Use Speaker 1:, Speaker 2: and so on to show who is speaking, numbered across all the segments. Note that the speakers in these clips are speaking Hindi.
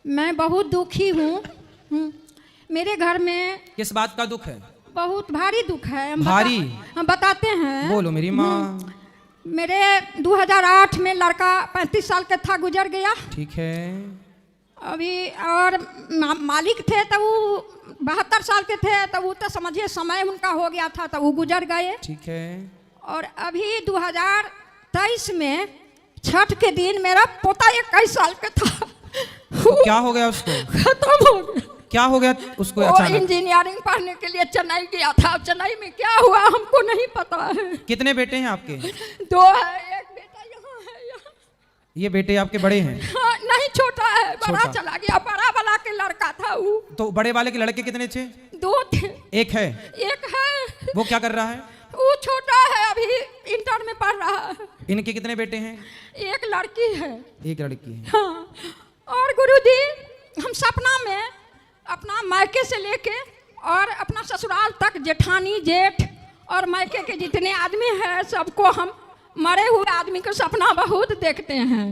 Speaker 1: मैं बहुत दुखी हूँ। मेरे घर में
Speaker 2: किस बात का दुख है?
Speaker 1: बहुत भारी दुख है।
Speaker 2: भारी?
Speaker 1: हम बताते हैं।
Speaker 2: बोलो मेरी माँ।
Speaker 1: मेरे 2008 में लड़का 35 साल का था, गुजर गया।
Speaker 2: ठीक है।
Speaker 1: अभी और मालिक थे तो वो 72 साल के थे, तो वो तो समझिए समय उनका हो गया था, तो वो गुजर गए।
Speaker 2: ठीक है।
Speaker 1: और अभी 2023 में छठ के दिन मेरा पोता 21 साल का था।
Speaker 2: तो क्या हो गया उसको?
Speaker 1: खत्म हो गया।
Speaker 2: क्या हो गया उसको
Speaker 1: वो
Speaker 2: अचानक?
Speaker 1: इंजीनियरिंग पढ़ने के लिए चेन्नई गया था। अब चेन्नई में क्या हुआ हमको नहीं पता है।
Speaker 2: कितने बेटे हैं आपके?
Speaker 1: 2 है, एक बेटा यहाँ है, यहाँ।
Speaker 2: ये बेटे आपके बड़े हैं?
Speaker 1: हाँ, नहीं छोटा है, बड़ा
Speaker 2: छोटा।
Speaker 1: चला गया। बड़ा वाला के लड़का था वो।
Speaker 2: तो बड़े वाले के लड़के कितने थे?
Speaker 1: 2 थे।
Speaker 2: एक है?
Speaker 1: एक है।
Speaker 2: वो क्या कर रहा है?
Speaker 1: वो छोटा है, अभी इंटर में पढ़ रहा है।
Speaker 2: इनके कितने बेटे हैं?
Speaker 1: एक लड़की है।
Speaker 2: एक लड़की है।
Speaker 1: हाँ। और गुरुजी, हम सपना में अपना मायके से लेके और अपना ससुराल तक, जेठानी जेठ और मायके के जितने आदमी हैं सबको, हम मरे हुए आदमी को सपना बहुत देखते हैं।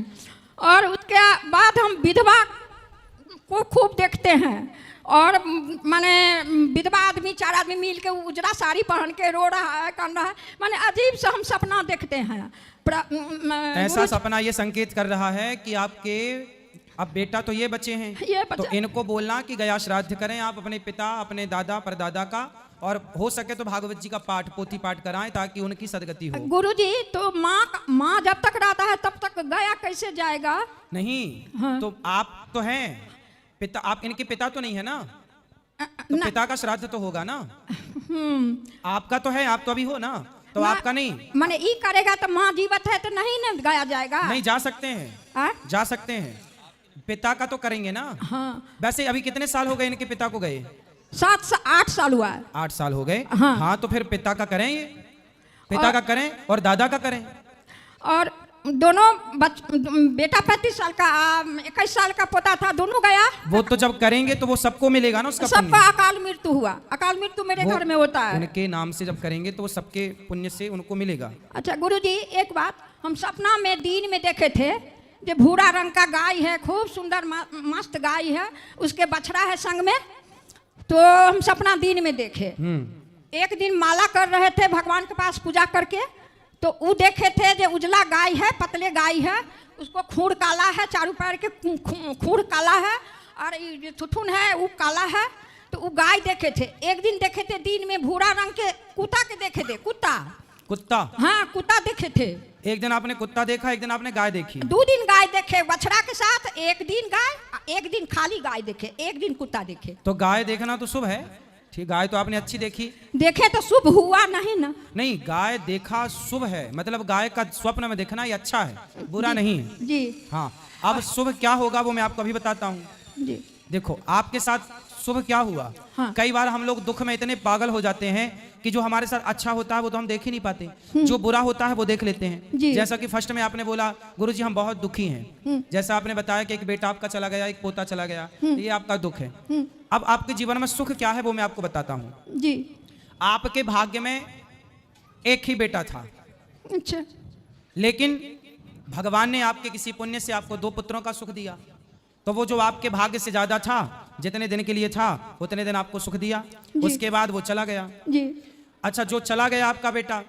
Speaker 1: और उसके बाद हम विधवा को खूब देखते हैं। और माने विधवा आदमी 4 आदमी मिल के उजरा साड़ी पहन के रो रहा है, कर रहा है, माने अजीब सा हम सपना देखते हैं।
Speaker 2: ऐसा सपना ये संकेत कर रहा है कि आपके अब बेटा तो ये बच्चे हैं, तो इनको बोलना कि गया श्राद्ध करें आप अपने पिता, अपने दादा परदादा का, और हो सके तो भागवत जी का पाठ, पोथी पाठ कराएं ताकि उनकी सदगति हो।
Speaker 1: गुरुजी, तो माँ जब तक रहता है तब तक गया कैसे जाएगा?
Speaker 2: नहीं। हाँ। तो आप तो हैं पिता, आप इनके पिता तो नहीं है ना? तो पिता का श्राद्ध तो होगा ना? आपका तो है, आप तो अभी हो ना, तो आपका नहीं।
Speaker 1: माने ई करेगा तो माँ जीवित है तो नहीं ना गया जाएगा?
Speaker 2: नहीं, जा सकते हैं। जा सकते हैं। पिता का तो करेंगे ना?
Speaker 1: हाँ।
Speaker 2: वैसे अभी कितने साल हो गए इनके पिता को गए?
Speaker 1: 8 साल हुआ है।
Speaker 2: 8 साल हो गए।
Speaker 1: हाँ।
Speaker 2: हाँ, तो फिर पिता का करें, ये पिता का करें और दादा का करें।
Speaker 1: और दोनों बेटा 35 साल का, 21 साल का पोता था, दोनों गया।
Speaker 2: वो तो जब करेंगे तो वो सबको मिलेगा ना उसका पुण्य।
Speaker 1: सबका अकाल मृत्यु हुआ। अकाल मृत्यु मेरे घर में होता है।
Speaker 2: उनके नाम से जब करेंगे तो वो सबके पुण्य से उनको मिलेगा। अच्छा
Speaker 1: गुरुजी, एक बात हम सपना में दिन में देखे थे, जो भूरा रंग का गाय है, खूब सुंदर मस्त गाय है, उसके बछड़ा है संग में। तो हम सपना दिन में देखे। एक दिन माला कर रहे थे भगवान के पास पूजा करके, तो वो देखे थे जो उजला गाय है, पतले गाय है, उसको खूर काला है, चारों पैर के खूर काला है, और ये थुथुन है वो काला है। तो वो गाय देखे थे। एक दिन देखे थे दिन में भूरा रंग के कुत्ता के देखे थे। कुत्ता? हाँ, कुत्ता देखे थे।
Speaker 2: एक दिन आपने कुत्ता देखा, एक दिन आपने गाय देखी?
Speaker 1: 2 दिन गाय देखे बछड़ा के साथ। एक दिन गाय, एक दिन खाली गाय देखे, एक दिन कुत्ता देखे।
Speaker 2: तो गाय देखना तो शुभ है। ठीक, गाय तो आपने अच्छी देखी।
Speaker 1: देखे तो शुभ हुआ नहीं ना?
Speaker 2: नहीं, गाय देखा शुभ है, मतलब गाय का स्वप्न में देखना ये अच्छा है, बुरा नहीं है
Speaker 1: जी।
Speaker 2: हाँ। अब शुभ क्या होगा वो मैं आपको अभी बताता हूँ
Speaker 1: जी।
Speaker 2: देखो, आपके साथ शुभ क्या हुआ।
Speaker 1: हाँ।
Speaker 2: कई बार हम लोग दुख में इतने पागल हो जाते हैं कि जो हमारे साथ अच्छा होता है वो तो हम देख ही नहीं पाते, जो बुरा होता है वो देख लेते हैं। जैसा कि फर्स्ट में आपने बोला गुरुजी हम बहुत दुखी हैं, जैसा आपने बताया कि एक बेटा आपका चला गया, एक पोता चला गया, ये आपका दुख है। अब आपके जीवन में सुख क्या है वो मैं आपको बताता हूँ
Speaker 1: जी।
Speaker 2: आपके भाग्य में एक ही बेटा था।
Speaker 1: अच्छा।
Speaker 2: लेकिन भगवान ने आपके किसी पुण्य से आपको 2 पुत्रों का सुख दिया, तो वो जो आपके भाग्य से ज्यादा था, जितने दिन के लिए था उतने दिन आपको सुख दिया, उसके बाद वो चला गया
Speaker 1: जी।
Speaker 2: अच्छा, जो चला गया आपका बेटा,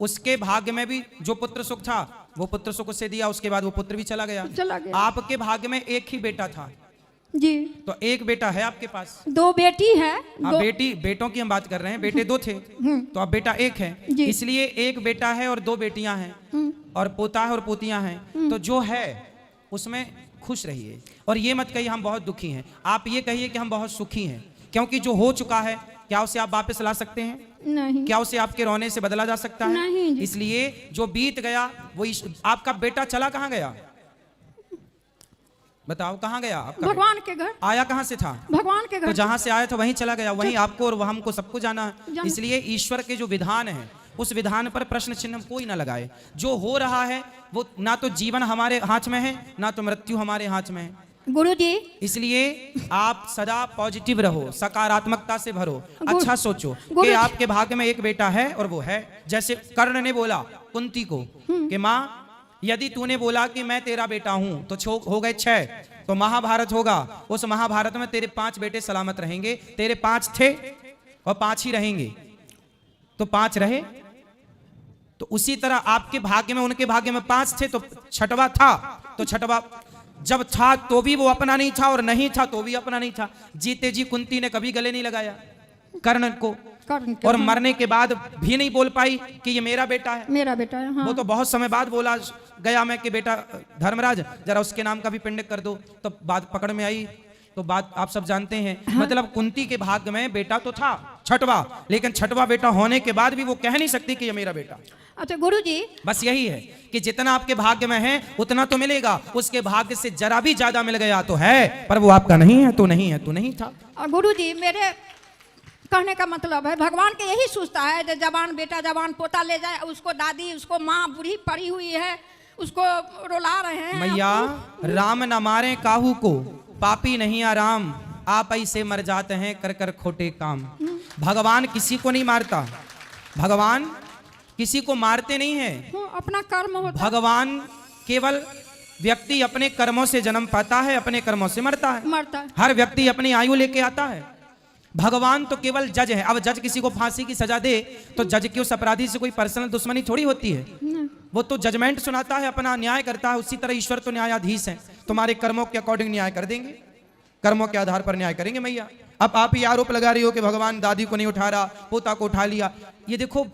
Speaker 2: उसके भाग्य में भी जो पुत्र सुख था वो पुत्र सुख उसे दिया, उसके बाद वो पुत्र भी चला गया। आपके भाग्य में एक ही बेटा था
Speaker 1: जी।
Speaker 2: तो एक बेटा है आपके पास।
Speaker 1: 2 बेटी है।
Speaker 2: हाँ, बेटों की हम बात कर रहे हैं। बेटे 2 थे तो अब बेटा 1 है, इसलिए एक बेटा है और 2 बेटियां हैं, और पोता है और पोतियां हैं। तो जो है उसमें खुश रहिए, और ये मत कहिए हम बहुत दुखी हैं, आप ये कहिए कि हम बहुत सुखी हैं, क्योंकि जो हो चुका है क्या उसे आप वापस ला सकते हैं?
Speaker 1: नहीं।
Speaker 2: क्या उसे आपके रोने से बदला जा सकता है?
Speaker 1: नहीं।
Speaker 2: इसलिए जो बीत गया वो आपका बेटा चला कहाँ गया? बताओ कहाँ गया आपका?
Speaker 1: भगवान के घर।
Speaker 2: आया कहाँ से था?
Speaker 1: भगवान के घर।
Speaker 2: तो जहाँ से आया था वहीं चला गया, वहीं आपको और हमको सबको जाना है। इसलिए ईश्वर के जो विधान है उस विधान पर प्रश्न चिन्ह कोई ना लगाए। जो हो रहा है वो ना तो जीवन हमारे हाथ में है, ना तो मृत्यु हमारे हाथ में है
Speaker 1: गुरुजी।
Speaker 2: इसलिए आप सदा पॉजिटिव रहो, सकारात्मकता से भरो, अच्छा सोचो कि आपके भाग्य में एक बेटा है और वो है। जैसे कर्ण ने बोला कुंती को कि माँ यदि तूने बोला कि मैं तेरा बेटा हूं तो हो गए 6, तो महाभारत होगा, उस महाभारत में तेरे 5 बेटे सलामत रहेंगे। तेरे 5 थे और 5 ही रहेंगे, तो 5 रहे। तो उसी तरह आपके भाग्य में, उनके भाग्य में 5 थे, तो 6वां था। तो 6वां जब था तो भी वो अपना नहीं था, और नहीं था तो भी अपना नहीं था। जीते जी कुंती ने कभी गले नहीं लगाया कर्ण को, और मरने के बाद भी नहीं बोल पाई कि ये मेरा बेटा है,
Speaker 1: मेरा बेटा है। हाँ।
Speaker 2: वो तो बहुत समय बाद बोला गया मैं कि बेटा धर्मराज जरा उसके नाम का भी पिंड कर दो, तो बात पकड़ में आई। तो बात आप सब जानते हैं। हाँ। मतलब कुंती के भाग्य में बेटा तो था 6वां, लेकिन 6वां बेटा होने के बाद भी वो कह नहीं सकती कि ये मेरा बेटा।
Speaker 1: अच्छा गुरुजी,
Speaker 2: बस यही है कि जितना आपके भाग्य में है उतना तो मिलेगा, उसके भाग्य से जरा भी ज्यादा मिल गया तो है, पर वो आपका नहीं है तो नहीं है तो नहीं था।
Speaker 1: और गुरुजी मेरे कहने का मतलब है, भगवान के यही सोचता है जो जवान बेटा जवान पोता ले जाए, उसको दादी, उसको माँ बूढ़ी पड़ी हुई है, उसको रुला रहे हैं।
Speaker 2: मैया राम न मारे काहू को, पापी नहीं आराम, आप ऐसे मर जाते हैं कर कर खोटे काम। भगवान किसी को नहीं मारता, भगवान किसी को मारते नहीं है,
Speaker 1: अपना कर्म होता।
Speaker 2: भगवान केवल व्यक्ति अपने कर्मों से जन्म पाता है, अपने कर्मों से मरता है। हर व्यक्ति अपनी आयु लेके आता है। भगवान तो केवल जज है। अब जज किसी को फांसी की सजा दे तो जज की उस अपराधी से कोई पर्सनल दुश्मनी थोड़ी होती है, वो तो जजमेंट सुनाता है, अपना न्याय करता है। उसी तरह ईश्वर तो न्यायाधीश है, तुम्हारे कर्मों के अकॉर्डिंग न्याय कर देंगे, कर्मों के आधार पर न्याय करेंगे। मैया अब आप ही आरोप लगा रही हो कि भगवान दादी को नहीं उठा रहा, पोता को उठा लिया। ये देखो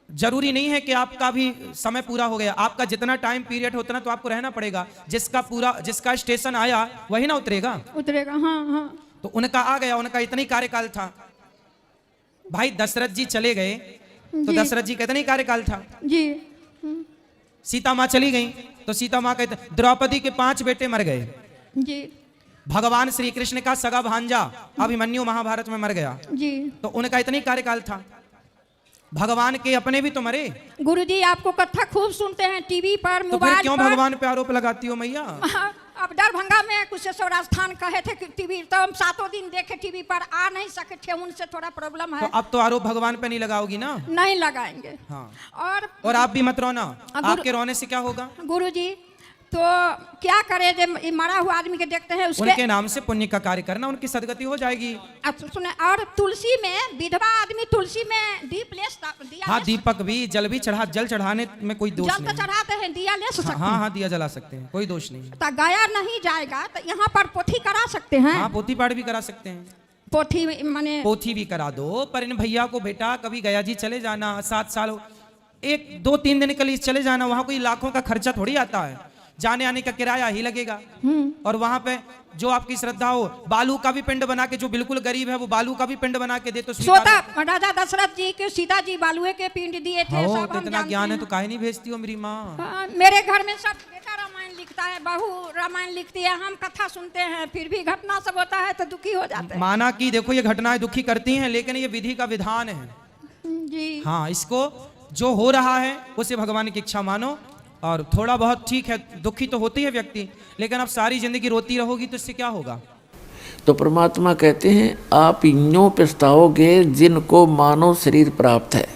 Speaker 2: जरूरी नहीं है कि आपका भी समय पूरा हो गया, आपका जितना टाइम पीरियड होता ना तो आपको रहना पड़ेगा। जिसका स्टेशन आया वही ना उतरेगा।
Speaker 1: हाँ हाँ।
Speaker 2: तो उनका आ गया, उनका इतना ही कार्यकाल था। भाई दशरथ जी चले गए तो दशरथ जी का इतना ही कार्यकाल था
Speaker 1: जी।
Speaker 2: सीता माँ चली गई तो सीता माँ का, द्रौपदी के 5 बेटे मर गए
Speaker 1: जी।
Speaker 2: भगवान श्री कृष्ण का सगा भांजा अभिमन्यु महाभारत में मर गया
Speaker 1: जी,
Speaker 2: तो उनका इतना ही कार्यकाल था। भगवान के अपने भी तो मरे।
Speaker 1: गुरुजी आपको कथा खूब सुनते हैं टीवी पर,
Speaker 2: तो
Speaker 1: मोबाइल
Speaker 2: फिर क्यों
Speaker 1: पर।
Speaker 2: भगवान पे आरोप लगाती हो मैया?
Speaker 1: अब दरभंगा में कुशेश्वर स्थान कहे थे कि टीवी, तो हम 7 दिन देखे टीवी पर, आ नहीं सके थे, उनसे थोड़ा प्रॉब्लम है।
Speaker 2: तो अब तो आरोप भगवान पे नहीं लगाओगी ना?
Speaker 1: नहीं लगाएंगे।
Speaker 2: हाँ।
Speaker 1: और
Speaker 2: आप भी मत रोना, आपके रोने से क्या होगा?
Speaker 1: गुरुजी तो क्या करे, जब मरा हुआ आदमी के देखते हैं
Speaker 2: उनके नाम से पुण्य का कार्य करना, उनकी सदगति हो जाएगी।
Speaker 1: सुने, और तुलसी में विधवा आदमी तुलसी में दीप ले दिया।
Speaker 2: हाँ, दीपक भी जल भी चढ़ा, जल चढ़ाने में कोई दोष
Speaker 1: नहीं। जल तो चढ़ाते हैं, दिया ले सकते हैं।
Speaker 2: हाँ, दिया जला सकते हैं, कोई दोष नहीं।
Speaker 1: तो गया नहीं जाएगा तो यहाँ पर पोथी करा सकते हैं।
Speaker 2: हाँ, पोथी पाठ भी करा सकते हैं।
Speaker 1: पोथी माने
Speaker 2: पोथी भी करा दो, पर इन भैया को बेटा कभी गया जी चले जाना, 7 साल 1-2-3 दिन के लिए चले जाना, वहाँ कोई लाखों का खर्चा थोड़ी आता है, जाने आने का किराया ही लगेगा। और वहां पे जो आपकी श्रद्धा हो, बालू का भी पिंड बना के, जो बिल्कुल गरीब है वो बालू का भी पिंड बना के दे तो
Speaker 1: सोता राजा दशरथ जी के सीता जी बालुए के पिंड दिए थे। सब
Speaker 2: तो इतना ज्ञान है तो काहे नहीं भेजती हो मेरी माँ?
Speaker 1: मेरे घर में सब बेटा रामायण लिखता है, बहू रामायण लिखती है, हम कथा सुनते हैं, फिर भी घटना सब होता है तो दुखी हो जाते हैं।
Speaker 2: माना कि देखो ये घटनाएं दुखी करती हैं, लेकिन ये विधि का विधान है
Speaker 1: जी।
Speaker 2: हाँ, इसको जो हो रहा है उसे भगवान की इच्छा मानो। और थोड़ा बहुत ठीक है, दुखी तो होती है व्यक्ति, लेकिन अब सारी जिंदगी रोती रहोगी तो इससे क्या होगा?
Speaker 3: तो परमात्मा कहते हैं आप यूं पछताओगे जिनको मानव शरीर प्राप्त है।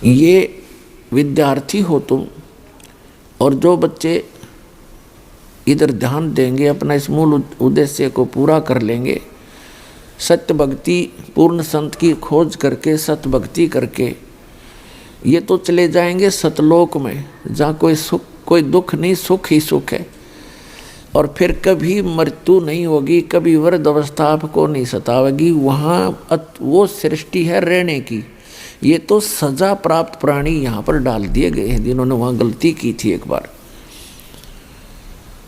Speaker 3: ये विद्यार्थी हो तुम, और जो बच्चे इधर ध्यान देंगे, अपना इस मूल उद्देश्य को पूरा कर लेंगे, सत्य भक्ति पूर्ण संत की खोज करके सत्य भक्ति करके, ये तो चले जाएंगे सतलोक में, जहाँ कोई सुख कोई दुख नहीं, सुख ही सुख है। और फिर कभी मृत्यु नहीं होगी, कभी वृद्ध अवस्था आपको नहीं सतावेगी। वहाँ वो सृष्टि है रहने की। ये तो सजा प्राप्त प्राणी यहाँ पर डाल दिए गए हैं जिन्होंने वहाँ गलती की थी एक बार।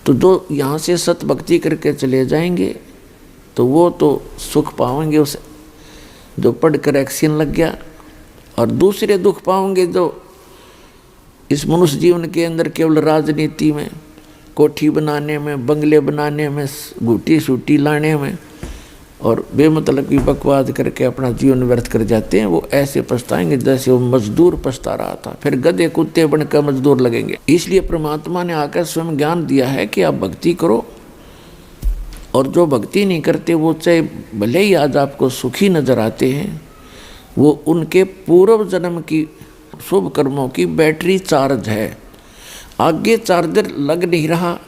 Speaker 3: तो जो यहाँ से सत भक्ति करके चले जाएंगे तो वो तो सुख पाएंगे, उसे जो पढ़कर एक्शन लग गया। और दूसरे दुख पाओगे जो इस मनुष्य जीवन के अंदर केवल राजनीति में, कोठी बनाने में, बंगले बनाने में, घूटी सूटी लाने में और बेमतलब की बकवाद करके अपना जीवन व्यर्थ कर जाते हैं। वो ऐसे पछताएंगे जैसे वो मजदूर पछता रहा था, फिर गधे कुत्ते बनकर मजदूर लगेंगे। इसलिए परमात्मा ने आकर स्वयं ज्ञान दिया है कि आप भक्ति करो, और जो भक्ति नहीं करते वो चाहे भले ही आज आपको सुखी नजर आते हैं, वो उनके पूर्व जन्म की शुभ कर्मों की बैटरी चार्ज है, आगे चार्जर लग नहीं रहा,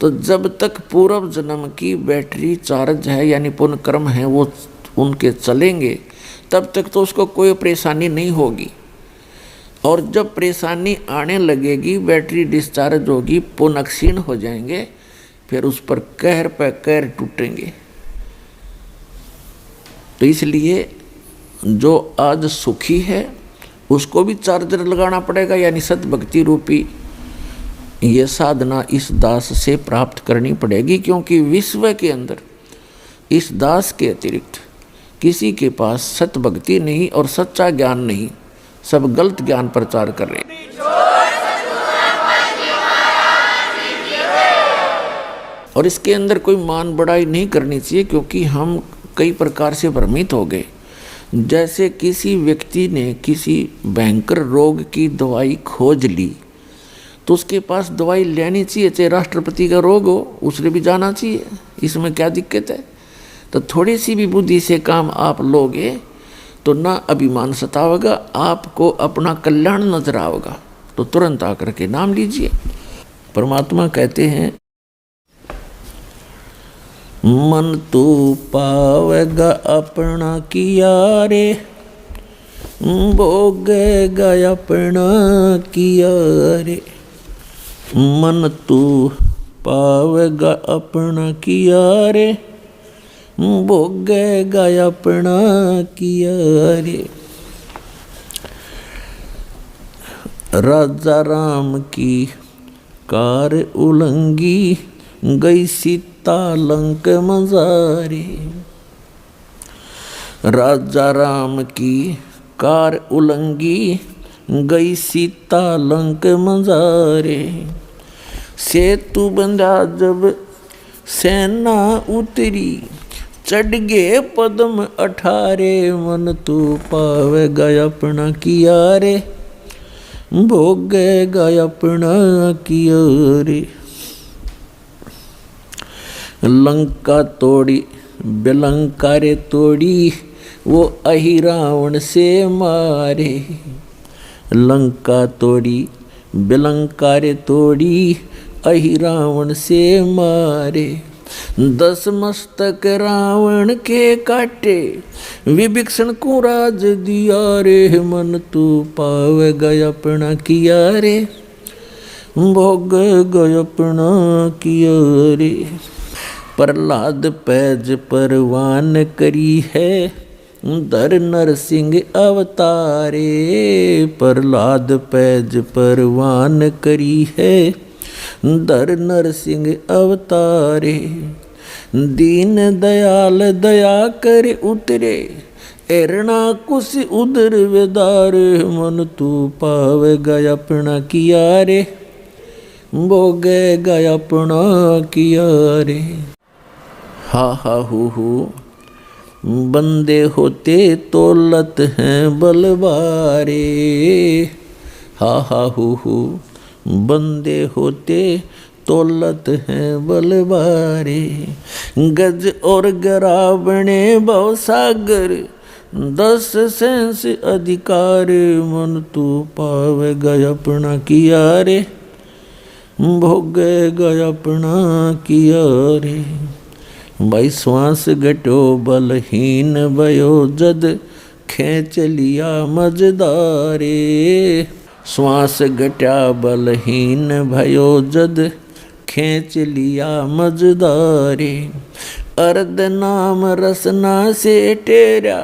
Speaker 3: तो जब तक पूर्व जन्म की बैटरी चार्ज है यानी पुण्य कर्म है वो उनके चलेंगे, तब तक तो उसको कोई परेशानी नहीं होगी। और जब परेशानी आने लगेगी, बैटरी डिस्चार्ज होगी, पुण्य क्षीण हो जाएंगे, फिर उस पर कहर पे कहर टूटेंगे। तो इसलिए जो आज सुखी है उसको भी चार्जर लगाना पड़ेगा, यानी सद्भक्ति रूपी ये साधना इस दास से प्राप्त करनी पड़ेगी, क्योंकि विश्व के अंदर इस दास के अतिरिक्त किसी के पास सतभक्ति नहीं और सच्चा ज्ञान नहीं, सब गलत ज्ञान प्रचार कर रहे हैं। और इसके अंदर कोई मान बढ़ाई नहीं करनी चाहिए, क्योंकि हम कई प्रकार से भ्रमित हो गए। जैसे किसी व्यक्ति ने किसी भयंकर रोग की दवाई खोज ली, तो उसके पास दवाई लेनी चाहिए, चाहे राष्ट्रपति का रोग हो उसने भी जाना चाहिए, इसमें क्या दिक्कत है। तो थोड़ी सी भी बुद्धि से काम आप लोगे तो ना अभिमान सतावेगा, आपको अपना कल्याण नजर आएगा, तो तुरंत आकर के नाम लीजिए। परमात्मा कहते हैं, मन तू पावेगा अपना किया रे, भोगेगा अपना किया रे। मन तू पावेगा अपना किया रे, भोगेगा अपना किया रे। राजा राम की कार उलंगी, गई सीता लंक मजारे। राजा राम की कार उलंगी, गई सीता लंक मजारे। सेतु बंधा जब सेना उतरी, चढ़ गए पद्म 18। मन तू पावेगा अपना किया रे, भोगेगा अपना किया रे। लंका तोड़ी बेलंका रे तोड़ी, वो अहि रावण से मारे। लंका तोड़ी बेलंका रे तोड़ी, अहि रावण से मारे। 10 मस्तक रावण के काटे, विभीषण को राज दिया रे। मन तू पावेगा अपना किया रे, भोगेगा अपना किया रे। प्रहलाद पैज परवान करी है, धर नरसिंह अवतारे। प्रहलाद पैज परवान करी है, धर नरसिंह अवतारे। दीन दयाल दया कर उतरे, एरना कुश उदर वेदारे। मन तू पावेगा अपना किया रे, भोगेगा अपना किया रे। हा हा हु बंदे होते तौलत हैं बलवारे। हा हा हु बंदे होते तौलत हैं बलवारे। गज और गरा बने भवसागर, 10 सेंस अधिकार। मन तू पावेगा अपना किया रे, भोगेगा अपना किया रे। भाई श्वास घटो बलहीन भयो जद, खेच लिया मजदारे। श्वास घटा बलहीन भयो जद, खेच लिया मजदारे। अर्ध नाम रसना से टेरा,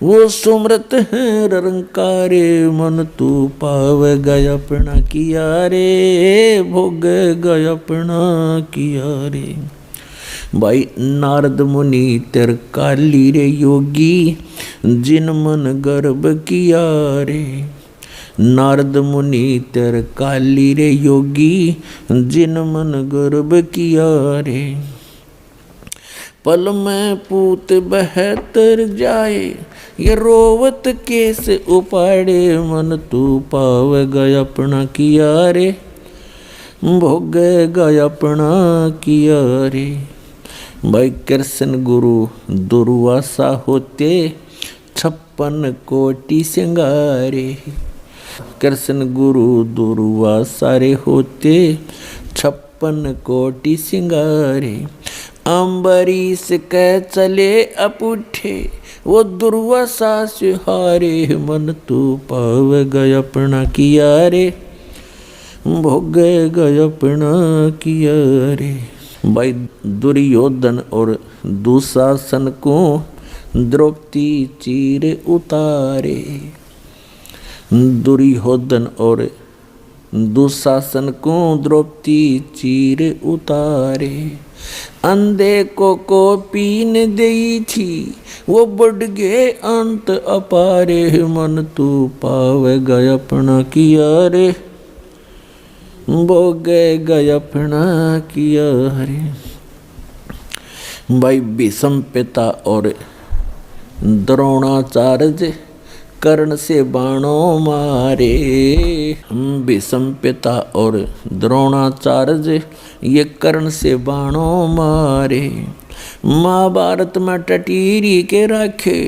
Speaker 3: वो सुमृत है रंकारे। मन तू पावेगा अपना किया रे, भोगेगा अपना किया रे। भाई नारद मुनि तेर काली रे योगी, जिन मन गर्भ किया रे। नारद मुनि तेर काली रे योगी, जिन मन गर्भ किया रे। पल में पूत बहतर जाए, ये रोवत केस उपाड़े। मन तू पावेगा अपना किया रे, भोगेगा अपना किया रे। भाई कृष्ण गुरु दुर्वासा होते, 56 कोटि सिंगारे। कृष्ण गुरु दुर्वा सारे होते 56 कोटि सिंगारे। अम्बरीश कह चले अपुठे वो दुर्वासा से हारे। मन तू पाव गय अपना किया रे भोग गय अपना किया रे। भाई दुर्योधन और दुशासन को द्रौपदी चीर उतारे। दुर्योधन और दुशासन को द्रौपदी चीर उतारे। अंधे को पीन देई थी वो बढ़ गए अंत अपारे। मन तू पाव गय अपना किया रे भोग गय अपना किया रे। भाई भीष्म पिता और द्रोणाचार्य कर्ण से बाणों मारे। भीष्म पिता और द्रोणाचार्य ये कर्ण से बाणों मारे। महाभारत में टटीरी के राखे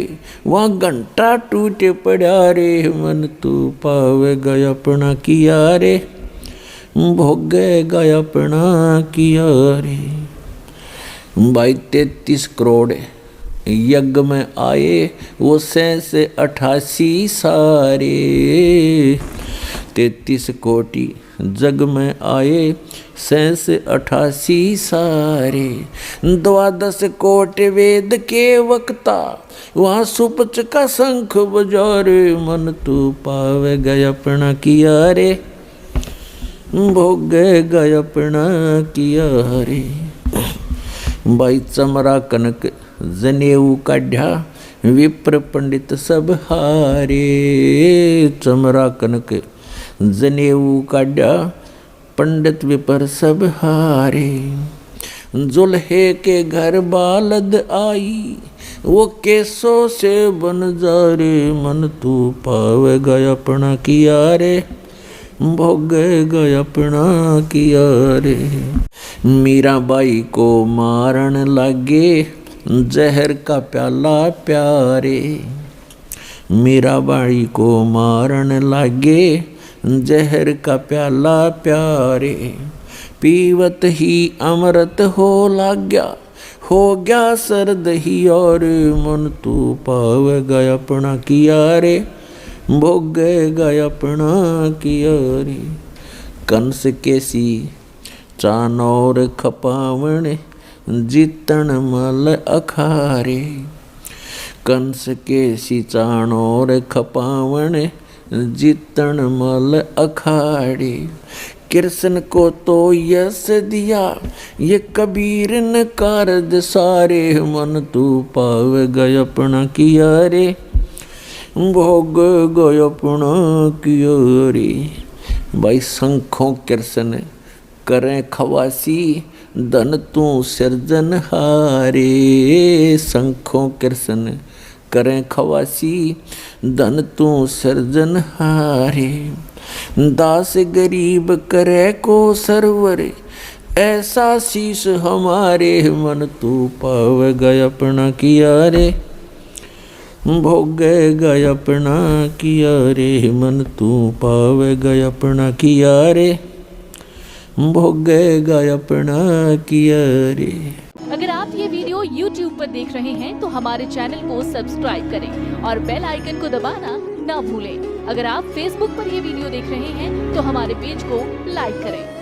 Speaker 3: वहाँ घंटा टूटे पड़ा रे। मन तू पाव गय अपना किया रे भोग गय अपना किया रे। भाई 33 करोड़ यज्ञ में आए वो 88 सारे। 33 कोटि जग में आए 88 सारे। 12 कोटि वेद के वक्ता वहाँ सुपच का शंख बजारे। मन तू पाव गय अपना किया रे भोग गय अपना किया रे। भाई चमरा कनक जनेऊ काढ़ा विप्र पंडित सब हारे। चमरा कनक जनेऊ काढ़ा पंडित विप्र सब हारे। जुल्हे के घर बालद आई वो केसों से बन जा रे। मन तू पाव गय अपना किया रे भोग गय अपना किया रे। मीराबाई को मारन लागे जहर का प्याला प्यारे। मीराबाई को मारन लागे जहर का प्याला प्यारे। पीवत ही अमृत हो गया सर्द ही और। मन तू पाव गय अपना किया रे भोग गय अपना किया रे। कंस केसी चानौर खपावण जीतन मल अखारे। कंस केसी चानौर खपावण जीतन मल अखाड़े। कृष्ण को तो यश दिया ये कबीर न कारज सारे। मन तू पाव गय अपना किया रे भोग गय अपना किया रे। भाई शंखों कृष्ण करें खवासी धन तू सृजन हारे। शंखों कृष्ण करें खवासी धन तू सृजन हारे। दास गरीब करे को सरवर ऐसा शीश हमारे। मन तू पाव गय अपना किया रे भोग गय अपना किया रे। मन तू पाव गय अपना किया रे भोग गय अपना किया रे।
Speaker 4: अगर आप ये वीडियो YouTube पर देख रहे हैं तो हमारे चैनल को सब्सक्राइब करें और बेल आइकन को दबाना ना भूलें। अगर आप Facebook पर ये वीडियो देख रहे हैं तो हमारे पेज को लाइक करें।